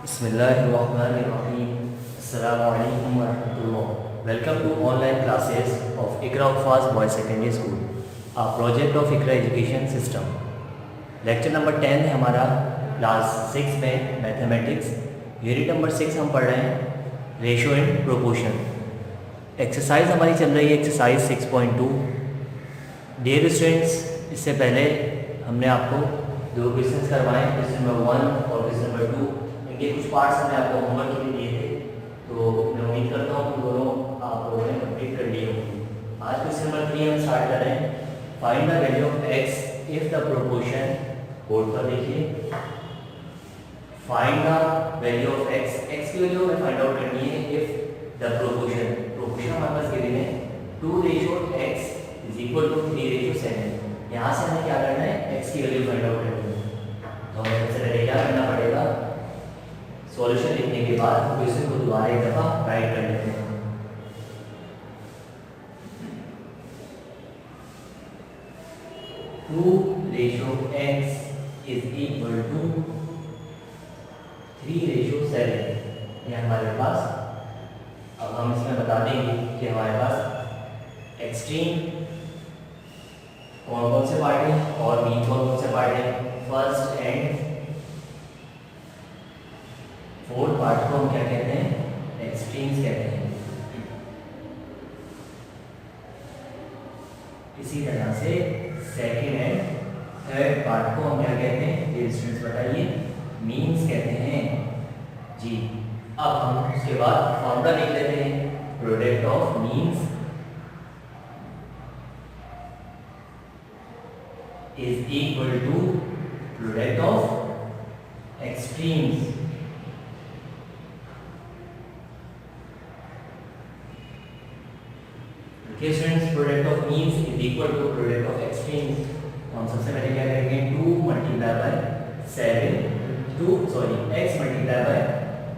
Bismillahirrahmanirrahim. Assalamualaikum warahmatullah. Welcome to online classes of Iqra Fast Boys Secondary School, a project of Iqra Education System. Lecture number 10 है हमारा class 6 में mathematics. Unit number 6 हम पढ़ रहे हैं ratio and proportion. Exercise हमारी चल रही है एक्सरसाइज 6.2। डियर स्टूडेंट्स, इससे पहले हमने आपको दो क्वेश्चंस करवाए, क्वेश्चन नंबर 1 और क्वेश्चन नंबर 2। इनके कुछ पार्ट्स हमने आपको होमवर्क के लिए दिए थे, तो मैं उम्मीद करता हूँ कि दोनों आप लोगों ने कंप्लीट कर लिए होंगे। आज क्वेश्चन नंबर 3 हम स्टार्ट कर रहे हैं। Find the value of x if the proportion, board पर देखिए, find the value of x, x की वैल्यू हमें फाइंड आउट करनी है इफ द प्रोपोर्शन, प्रोपोर्शन हमारे पास गिवन है 2:x इज इक्वल टू 3:7। यहाँ से हमें क्या करना है, एक्स की वैल्यू फाइंड आउट करनी है। तो हमें सबसे पहले क्या करना पड़ेगा, सॉल्यूशन लिखने के बाद क्वेश्चन को दोबारा एक दफा राइट कर लेते हैं। Two ratio x is equal to 3:7। ये हमारे पास, अब हम इसमें बता देंगे कि हमारे पास एक्सट्रीम कौन कौन से पार्ट हैं और मीन कौन कौन से पार्ट हैं। फर्स्ट एंड फोर्थ पार्ट को हम क्या कहते हैं, एक्सट्रीम्स कहते हैं। इसी तरह से सेकंड एंड थर्ड पार्ट को हम क्या कहते हैं, स्टूडेंट्स बताइए, मीन्स कहते हैं जी। अब हम उसके बाद फॉर्मूला लिख लेते हैं, product of means is equal to product of extremes. Students, product of means is equal to product of extremes. तो हम सबसे पहले क्या करेंगे, 2 multiply by 7, x multiply by,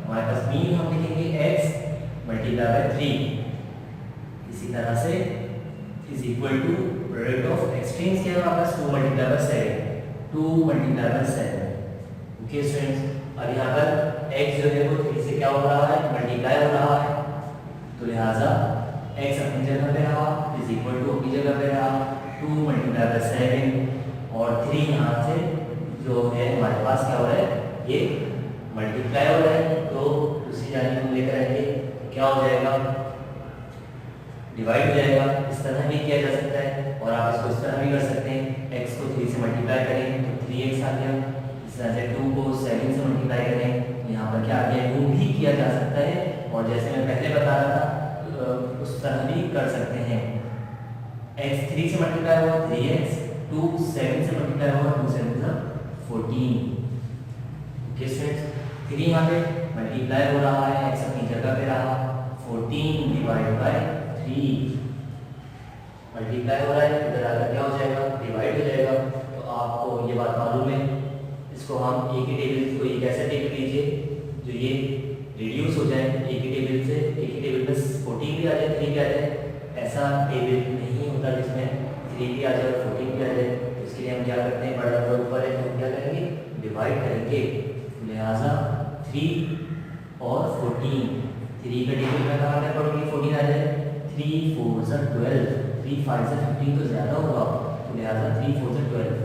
हमारे पास मीन हम लिखेंगे x मल्टीप्लाई बाय 3। इसी तरह से is equal to product of extremes क्या है हमारे पास, 2 multiply by 7, 2 multiply by 7। Okay students, अब यहाँ पर x जो है वो 3 से क्या हो रहा है, मल्टीप्लाई हो रहा है, तो लिहाजा x अपनी जगह पे रहा, इज इक्वल टू अपनी जगह पे रहा, 2 मल्टीप्लाई बाय 7 और 3 यहाँ से जो है हमारे पास क्या हो रहा है, ये मल्टीप्लाई हो रहा है, तो दूसरी जानी हम लेकर आएंगे, क्या हो जाएगा, डिवाइड हो जाएगा। इस तरह भी किया जा सकता है और आप इसको इस तरह भी कर सकते हैं, x को 3 से मल्टीप्लाई करें तो 3x आ गया, इस तरह से 2 को 7 से मल्टीप्लाई करें तो यहाँ पर क्या आ गया, यूँ भी किया जा सकता है। और जैसे मैं पहले बता रहा था उस तरह भी कर सकते हैं, x 3 से मल्टीप्लाई हुआ 3x, 2 7 से मल्टीप्लाई हुआ 2 7 14। ओके स्टूडेंट्स, 3 यहाँ पे मल्टीप्लाई हो रहा है, x अपनी जगह पे रहा, 14 डिवाइड बाय 3 मल्टीप्लाई हो रहा है, इधर आकर क्या हो जाएगा, डिवाइड हो जाएगा। तो आपको ये बात मालूम है, इसको हम एक ही टेबल को एक ऐसा टेबल लीजिए जो ये रिड्यूस हो जाए, एक ही टेबल से एक ही टेबल में 14 भी आ जाए, 3 भी आ जाए, ऐसा टेबल नहीं होता जिसमें 3 भी आ जाए और 14 भी आ जाए। तो इसके लिए हम क्या करते हैं, बड़ा नंबर ऊपर है तो हम क्या करेंगे, डिवाइड करेंगे, लिहाजा 3 और 14, 3 का टेबल में कहाँ पे पड़ोगे, 14 आ जाए, 3 4 12, 3 5 से 15 तो ज़्यादा होगा, तो लिहाजा 3 4 12,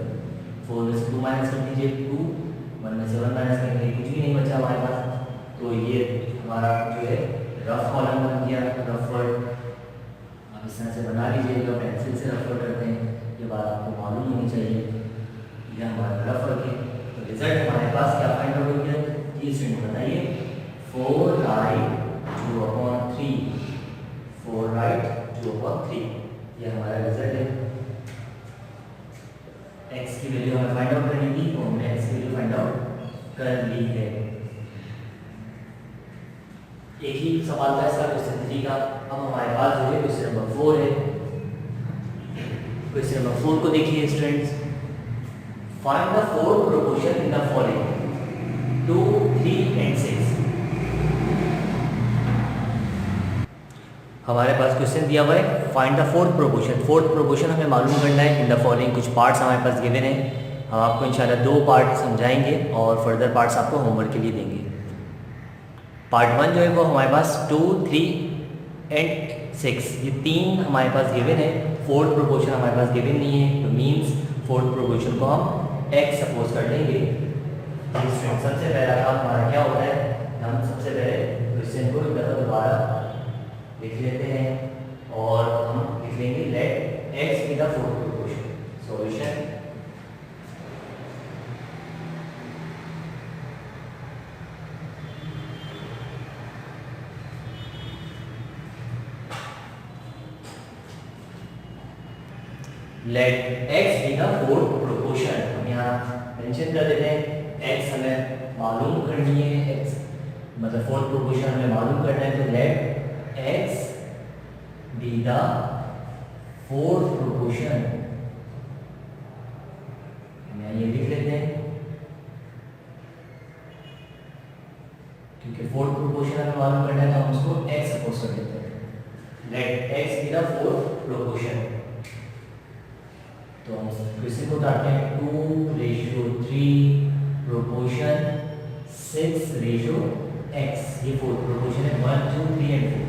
4 में से 2 माइनस कर दीजिए, 2 1 में से 1 माइनस करेंगे, कुछ भी नहीं बचा हमारे पास। तो ये हमारा जो है रफ कॉलम बन गया, रफ वर्ड। आप इस तरह से बना लीजिएगा, पेंसिल से रफ वर्ड करते हैं, ये बात आपको मालूम होनी चाहिए। यह हमारा रफ वर्ड है। तो रिजल्ट हमारे पास क्या फाइंड आउट हो गया, ये स्टूडेंट बताइए, 4 राइट 2/3, 4 राइट 2/3, ये हमारा रिजल्ट है। x की वैल्यू हमें फाइंड आउट करनी थी, तो हमने x की वैल्यू फाइंड आउट कर ली है। एक ही सवाल था इसका, क्वेश्चन 3 का। अब हमारे पास जो है क्वेश्चन नंबर 4 है। क्वेश्चन नंबर 4 को देखिए students, find the fourth proportion in the following 2 3 and 6। हमारे पास क्वेश्चन दिया हुआ है, find the fourth proportion. Fourth proportion हमें मालूम करना है इन द फॉलोइंग। कुछ पार्ट्स हमारे पास गिवन हैं, हम आपको इंशाल्लाह 2 पार्ट समझाएंगे और फर्दर पार्ट्स आपको होमवर्क के लिए देंगे। पार्ट 1 जो है वो हमारे पास 2, 3 एंड 6 ये 3 हमारे पास गिवन है, फोर्थ प्रोपोर्शन हमारे पास गिवन नहीं है, तो मीन्स फोर्थ प्रोपोर्शन को हम x सपोज कर लेंगे। सबसे पहला काम हमारा क्या होता है, हम सबसे पहले क्वेश्चन को दोबारा लिख लेते हैं और हम लिख लेंगे let x be the fourth proportion. Solution let x be the fourth proportion. हम यहाँ मेंशन कर देते हैं x हमें मालूम करनी है, x मतलब फोर्थ प्रोपोर्शन हमें मालूम करना है, तो let x be the fourth proportion. हम यहाँ ये लिख लेते हैं क्योंकि फोर्थ प्रोपोर्शन हमें मालूम करना है तो हम उसको x सपोज कर देते हैं। Let x be the fourth proportion, तो हम क्वेश्चन को उतारते हैं 2:3 प्रोपोर्शन 6:x। ये फोर्थ प्रोपोर्शन है 1, 2, 3 एंड 4।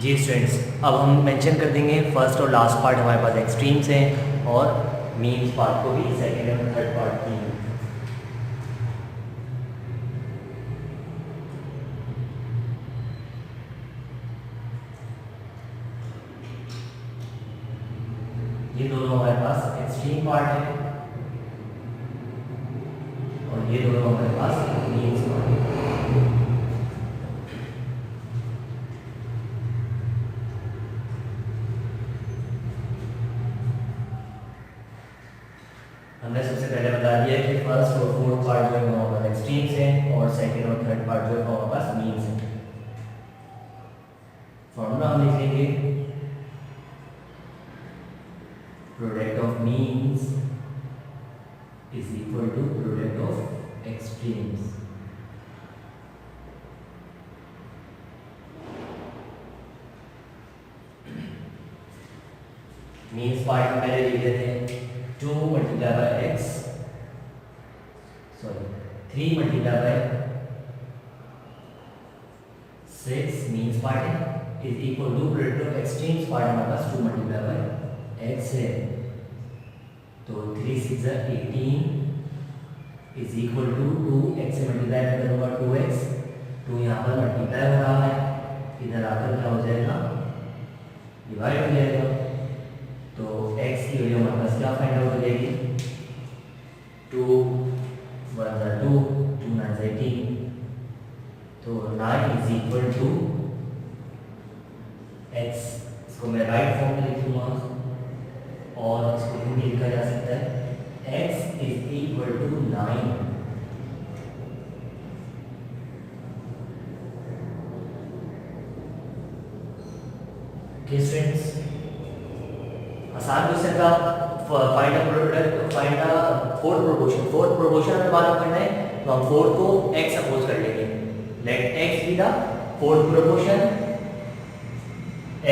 जी स्टूडेंट्स, अब हम मेंशन कर देंगे फर्स्ट और लास्ट पार्ट हमारे पास एक्सट्रीम्स हैं और मीन्स पार्ट को भी सेकेंड और थर्ड पार्ट की। ये दोनों हमारे पास एक्सट्रीम पार्ट है और ये दोनों हमारे पास मीन्स पार्ट है। हमने सबसे पहले बता दिया कि फर्स्ट और फोर्थ पार्ट जो है वो हमारे पास एक्सट्रीम्स हैं और सेकंड और थर्ड पार्ट जो है वो हमारे पास मीन्स है। फॉर्मूला हम लिखेंगे product of means is equal to product of extremes. Means part हम पहले लिख देते हैं 2 multiplied by x, sorry 3 multiplied by 6 means part is equal to product of extremes part हमारे पास 2 multiplied by x है, तो 3 6 18 is equal to 2 x से मल्टीप्लाई करूँगा 2x, 2 यहाँ पर मल्टीप्लाई हो रहा है, इधर आकर क्या हो जाएगा डिवाइड हो जाएगा, तो x की वैल्यू हमारे पास क्या फाइंड आउट हो जाएगी 2 1 2 2 9 18, तो 9 इज इक्वल टू x। इसको मैं राइट फॉर्म में लिखूंगा और इसको हिंदी लिखा जा सकता है x is equal to 9। Students, आसान क्वेश्चन था। Find a product, find a fourth proportion. Fourth proportion हमें मालूम करना है तो हम फोर्थ को x सपोज कर लेंगे। Let x be the fourth proportion,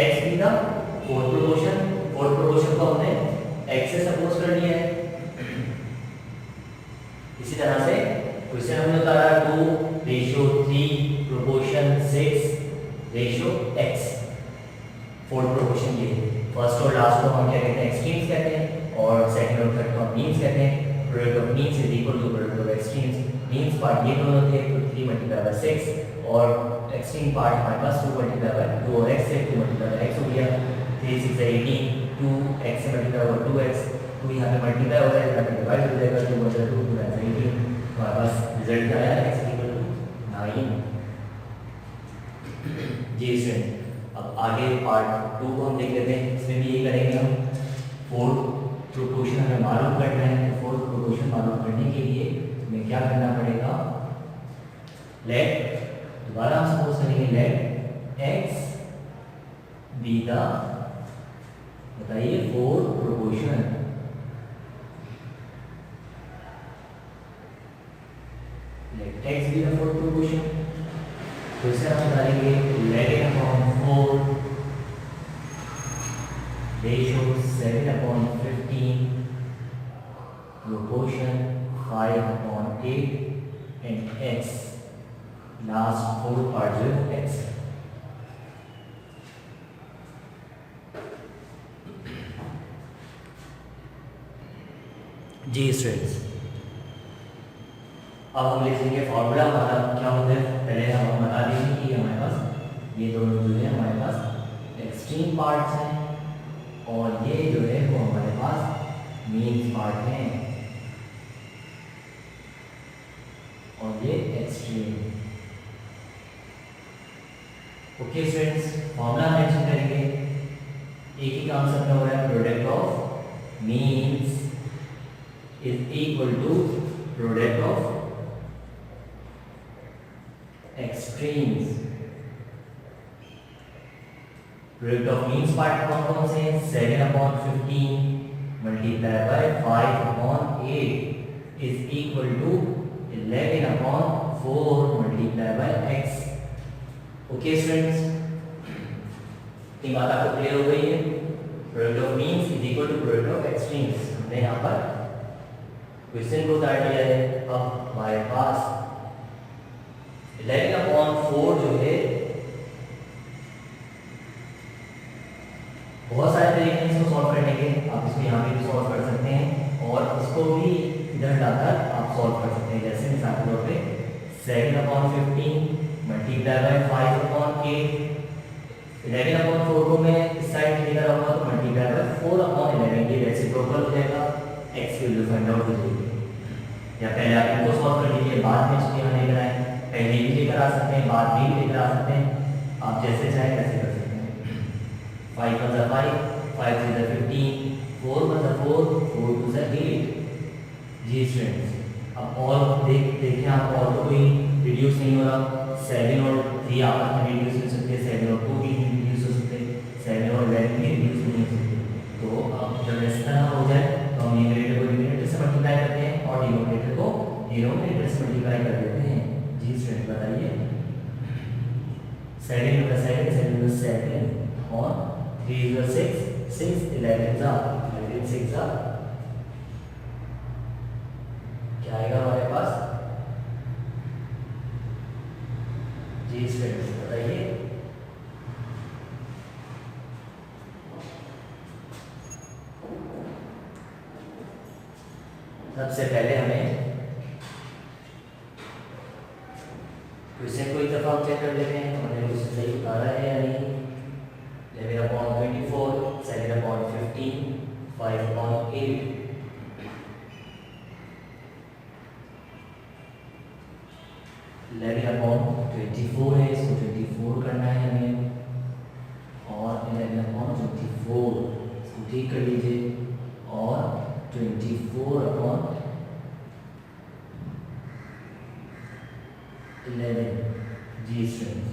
x be the fourth proportion. Fourth proportion को हमने x से सपोज कर लिया है। इसी तरह से क्वेश्चन हमने उतारा 2:3 प्रोपोर्शन 6:x। फोर्थ प्रोपोर्शन ये फर्स्ट और लास्ट को हम क्या कहते हैं एक्सट्रीम्स कहते हैं और सेकंड और थर्ड को हम मीन्स कहते हैं। Product of means is equal to product of extremes. Means part ये दोनों थे तो 3 multiplied by 6 और एक्सट्रीम पार्ट हमारे पास 2 multiplied by 2 और x से 2 multiplied by x हो गया। 3 6 18, 2x से मल्टीप्लाई होगा 2x, 2 यहाँ पे मल्टीप्लाई हो जाएगा, यहाँ पे डिवाइड हो जाएगा, 2 बचा 2 2 18, हमारे पास रिजल्ट क्या आया x इक्वल टू 9। जी स्टूडेंट, अब आगे पार्ट 2 को हम देख लेते हैं। इसमें भी यही करेंगे हम। फोर्थ प्रोपोर्शन हमें मालूम करना है, तो फोर्थ प्रोपोर्शन मालूम करने के लिए हमें क्या करना पड़ेगा, लेट, दोबारा हम सपोज करेंगे लेट x बी द, बताइए fourth proportion. Let x be the fourth proportion, तो इसे हम करेंगे let upon 4 ratio 7/15 proportion 5/8 and x last 4 part जो है x। जी स्टूडेंट्स, अब हम लिखेंगे फॉर्मूला हमारा क्या होता है। पहले हम बता देंगे कि हमारे पास ये दोनों जो है हमारे पास एक्सट्रीम पार्ट्स हैं और ये जो है वो हमारे पास मीन पार्ट हैं और ये extreme. Okay students, formula mention करेंगे। एक ही काम सबका हो रहा है, product of means is equal to product of extremes. Product of means part कौन कौन से हैं? 7/15 multiply by 5/8 is equal to 11/4 multiply by x। Okay students, ये बात आपको क्लियर हो गई है। Product of means is equal to product of extremes. हमने यहाँ पर क्वेश्चन को उतार दिया है। अब हमारे पास 11/4 जो है बहुत सारे तरीके हैं इसको सॉल्व करने के। आप इसको यहाँ पे भी सॉल्व कर सकते हैं और इसको भी इधर लाकर आप सॉल्व कर सकते हैं। जैसे मिसाल के तौर पे 7/15 मल्टीप्लाई बाय 5/8। 11/4 को मैं इस साइड लेकर आऊंगा तो मल्टीप्लाई बाय 4/11 की रेसिप्रोकल हो जाएगा, x की वैल्यू फाइंड आउट हो जाएगी। या पहले आप इनको सॉल्व कर लीजिए, बाद में इसको यहाँ लेकर आए। पहले भी लेकर आ सकते हैं, बाद में भी लेकर आ सकते हैं, आप जैसे चाहे वैसे कर सकते हैं। 5 1 5, 5 3 15, 4 1 4, 4 2 8। जी स्टूडेंट्स, अब और देखें आप और तो कोई रिड्यूस नहीं हो रहा। 7 और 3 आपस में रिड्यूस हो सकते हैं, 7 और 2 भी रिड्यूस हो सकते हैं, 7 और 11 भी रिड्यूस नहीं हो सकते। तो अब जब इस तरह हो जाए तो हम न्यूमरेटर को न्यूमरेटर से मल्टीप्लाई करते हैं और डिनोमिनेटर को डिनोमिनेटर से मल्टीप्लाई कर देते हैं। जी स्टूडेंट बताइए, 7 × 7 7 × 7 और 3 × 6 6 11 6 क्या आएगा हमारे पास? जी स्टूडेंट बताइए। सबसे पहले हमें क्वेश्चन को एक दफा चेक कर लेते हैं, हमने क्वेश्चन सही उतारा है या नहीं। 11/24 7/15 5/8। 11/24 है, इसको 24 करना है हमें और 11/24 इसको ठीक कर लीजिए और 24/11। जी स्टूडेंट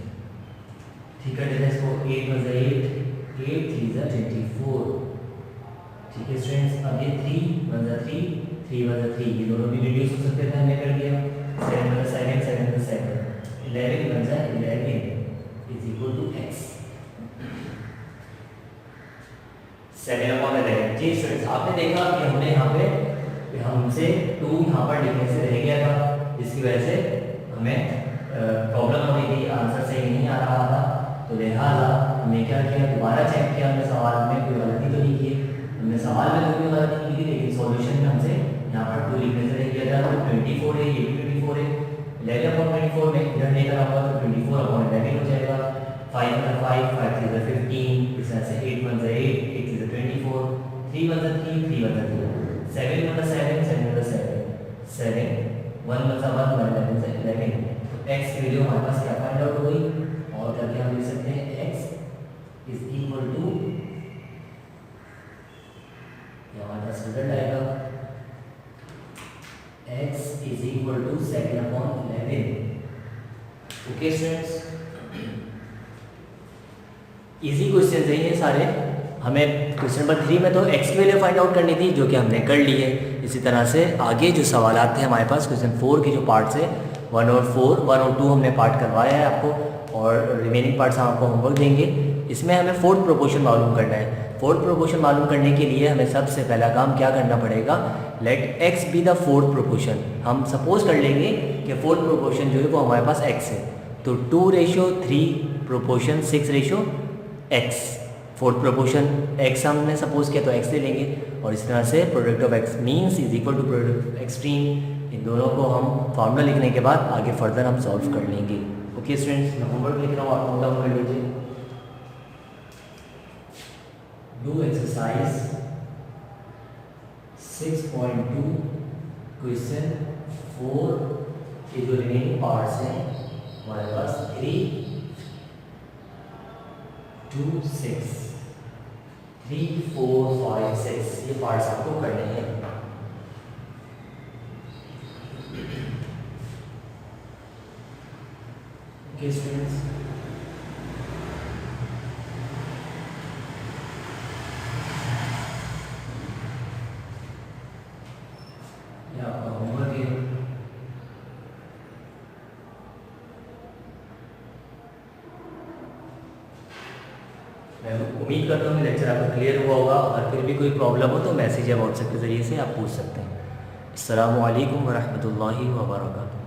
ठीक कर देते हैं इसको। 8 × 8 8 3 × 24। ठीक है स्टूडेंट्स, अब ये 3 1 3 3 1 3 ये दोनों भी रिड्यूस हो सकते थे, हमने कर दिया। 7 × 7 7 × 7 11 1 11 इज इक्वल टू x। 7/11। जी स्टूडेंट्स, आपने देखा कि हमने यहाँ पे हमसे 2 यहाँ पर लिखने से रह गया था, जिसकी वजह से हमें प्रॉब्लम हो रही थी, आंसर सही नहीं आ रहा था। तो लिहाजा हमने क्या किया, दोबारा चेक किया, हमने सवाल में कोई गलती तो नहीं की। हमने सवाल में कोई गलती नहीं की थी, लेकिन सॉल्यूशन में हमसे यहाँ पर 2 लिखने से रह गया था। तो 24 है, ये भी 24 है। 11/24 में इधर लेकर आऊंगा तो 24/11 हो जाएगा। 5 × 5 5 3 × 15, इस तरह से 8 1 8 8 3 × 24, 3 1 3 3 1 3 7 × 7 7 × 7 1 1 11 11। तो x की वैल्यू हमारे पास क्या फाइंड आउट हो गई और करके हम लिख सकते हैं x इज इक्वल टू, हमारे पास रिजल्ट आएगा x is equal to 7/11। Okay students, easy question है ये सारे। हमें क्वेश्चन नंबर 3 में तो x की वैल्यू फाइंड आउट करनी थी, जो कि हमने कर ली है। इसी तरह से आगे जो सवाल थे हमारे पास क्वेश्चन 4 के जो पार्ट्स है 1 और 4 1 और 2 हमने पार्ट करवाया है आपको, और रिमेनिंग पार्ट्स हम आपको होमवर्क देंगे। इसमें हमें फोर्थ प्रोपोर्शन मालूम करना है। फोर्थ प्रोपोर्शन मालूम करने के लिए हमें सबसे पहला काम क्या करना पड़ेगा, let x be the fourth proportion. हम सपोज कर लेंगे कि फोर्थ प्रोपोर्शन जो है वो हमारे पास x है, तो 2:3 proportion 6:x। Fourth proportion x हमने सपोज किया तो x ले लेंगे, और इस तरह से product of x means is equal to product of extreme. इन दोनों को हम फार्मूला लिखने के बाद आगे फर्दर हम सॉल्व कर लेंगे। ओके स्टूडेंट्स, मैं होमवर्क लिख रहा हूँ, आप नोट डाउन कर लीजिए। डू एक्सरसाइज 6.2 क्वेश्चन 4 के जो रिमेनिंग पार्ट्स हैं हमारे पास 3, 2, 6, 3, 4, 5, 6 ये पार्ट्स आपको करने हैं। ओके स्टूडेंट्स, ये आपका होमवर्क है। मैं उम्मीद करता हूँ कि लेक्चर आपको क्लियर हुआ होगा। अगर फिर भी कोई प्रॉब्लम हो तो मैसेज या व्हाट्सएप के ज़रिए से आप पूछ सकते हैं। अस्सलामु अलैकुम वरहमतुल्लाहि वबरकातुहू।